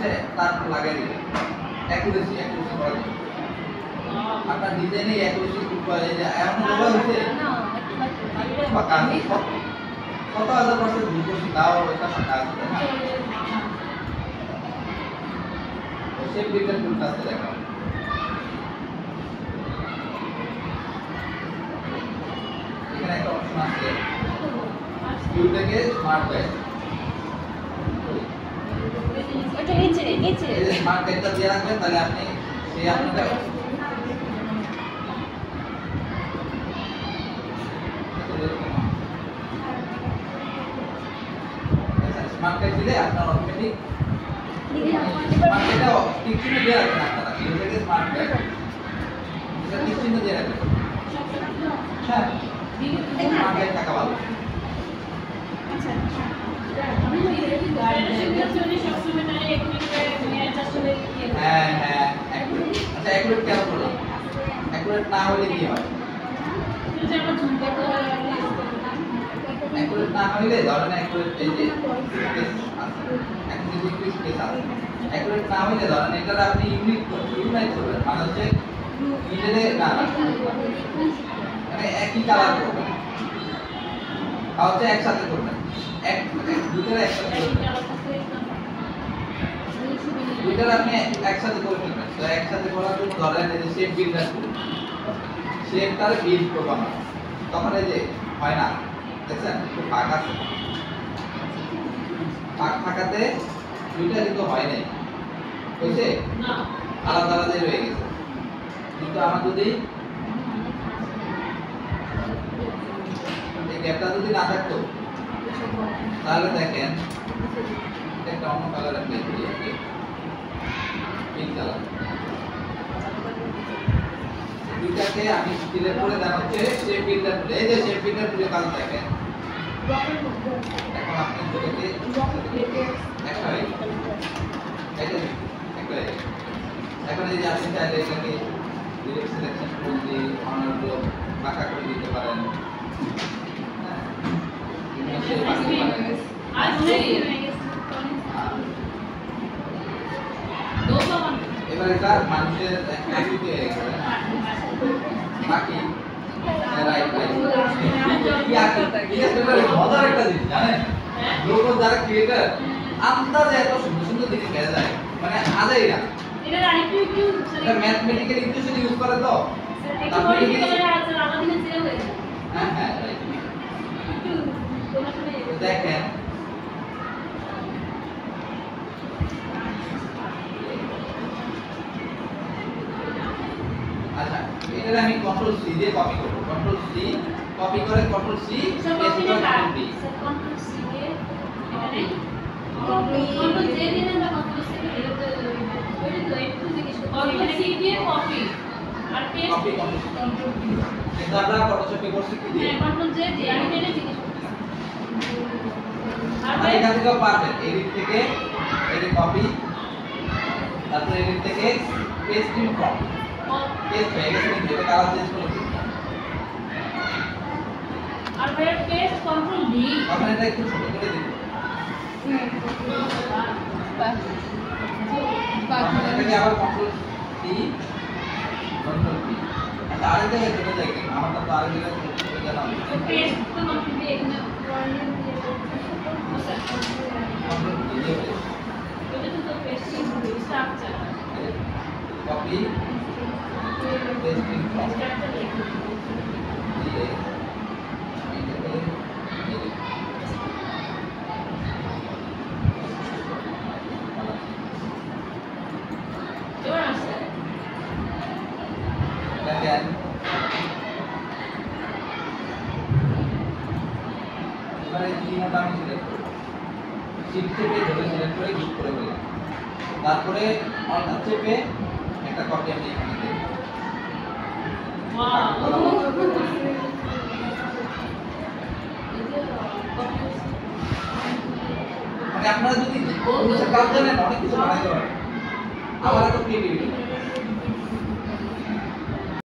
পাশে তারপর লাগাই দিবেন অ্যাকুরেসি করা যাবে আপনার ডিজাইনে অ্যাকুরেসি খুব ভালো এই যে এমন বলা হচ্ছে বা কানে কত হাজার পার্সেন্ট ভুল করছি তাও এটা ফাঁকা আছে শেপ বিল্ডার টুলটা আছে দেখো এখানে একটা অপশন আছে ভিউটাকে স্মার্ট গাইড ওটা নিচে এই যে স্মার্ট গাইডটা দিয়ে রাখবেন তাহলে আপনি সেই আপনাকে স্মার্ট গাইড দিলে আপনার অটোমেটিক স্মার্ট গাইডটা টিক চিহ্ন দিয়ে রাখবেন আপনারা ভিউটাকে স্মার্ট গাইড এটা টিক চিহ্ন দিয়ে রাখবেন হ্যাঁ স্মার্ট গাইড থাকা ভালো হ্যাঁ হ্যাঁ আচ্ছা অ্যাকুরেট কেন করলাম অ্যাকুরেট না হলে কি হয় অ্যাকুরেট না হলে ধরেন অ্যাকুরেট এই যে এখন যে স্পেস আছে অ্যাকুরেট না হলে ধরেন এটা আপনি ইউনাইট করবেন মানে হচ্ছে মিডলে না মানে একই কালার করবেন তাহলে একসাথে করবেন দুটোর একসাথে করবেন দুটোর আপনি একসাথে করে ফেলবেন তো একসাথে করার জন্য ধরেন এই যে শেপ বিল্ডার করুন শেপটার বিল্ড করব আমরা তখন এই যে হয় না দেখছেন একটু ফাঁক আছে ফাঁক থাকাতে দুইটা কিন্তু হয় নাই হয়েছে আলাদা আলাদা রয়ে গেছে কিন্তু আমার যদি এই গ্যাপটা যদি না থাকতো তাহলে দেখেন একটা অন্য কালার অ্যাপ্লাই করি ওকে পিঙ্ক কালার দুইটাকে আমি সিলেক্ট করে দেন হচ্ছে শেপ বিল্ডার টুল এই যে শেপ বিল্ডার টুলে কাজ দেখেন এখন আপনি দুটোকে একটা হয়ে এখন এই যে আপনি চাইলে এটাকে ডিরেক্ট সিলেকশন টুল দিয়ে অন্যগুলো বাঁকা করে দিতে পারেন এবার এটা মানুষের অ্যাক্টিভিটি হয়ে গেছে বাকি মজার একটা জিনিস জানেন লোক যারা ক্রিয়েটার আন্দাজে এত সুন্দর সুন্দর জিনিস বেড়ে যায় মানে আজাই না এটা ম্যাথমেটিক্যাল ইকুয়েশন ইউজ করে তো হ্যাঁ হ্যাঁ দেখেন আচ্ছা এটা আমি কন্ট্রোল সি দিয়ে কপি করব কন্ট্রোল সি কপি করে কন্ট্রোল সি পেস্ট করে কন্ট্রোল ডি কন্ট্রোল সি দিয়ে এখানে কন্ট্রোল জে দিয়ে না কন্ট্রোল সি দিয়ে ওইটা তো একটু জিজ্ঞেস করতে কন্ট্রোল সি দিয়ে কপি আর পেস্ট কপি কন্ট্রোল সি এটা আমরা ফটোশপে করছি কি দিয়ে কন্ট্রোল জে দিয়ে আমি এটা জিজ্ঞেস করতে আর এখান থেকে পারবেন এডিট থেকে এই কপি তারপর এডিট থেকে পেস্ট ইন ফর্ম পেস্ট হয়ে গেছে কিন্তু এটা কালার চেঞ্জ করে দিন আর ফের পেস্ট কন্ট্রোল ডি এখন এটা একটু ছোট করে দিন এটাকে আবার কন্ট্রোল সি কন্ট্রোল পি আচ্ছা আরেক জায়গায় চলে যাই কেন আমার তো আরেক জায়গায় চলে জানা পেস্ট তো কন্ট্রোল ডি এখানে কন্ট্রোল পি দিয়ে এটা তো paste structure copy paste in form structure লিখে দিয়ে এবার আসছে দেখেন এবারে তিনটা আমি সিলেক্ট করব শিফট চেপে ধরে সিলেক্ট করে গ্রুপ করে ফেললাম তারপরে অল্টার চেপে একটা কপি আমি এখানে দেব মানে আপনারা যদি কাজ জানেন অনেক কিছু বানাইতে পারেন আমার এত ক্রিয়েটিভিটি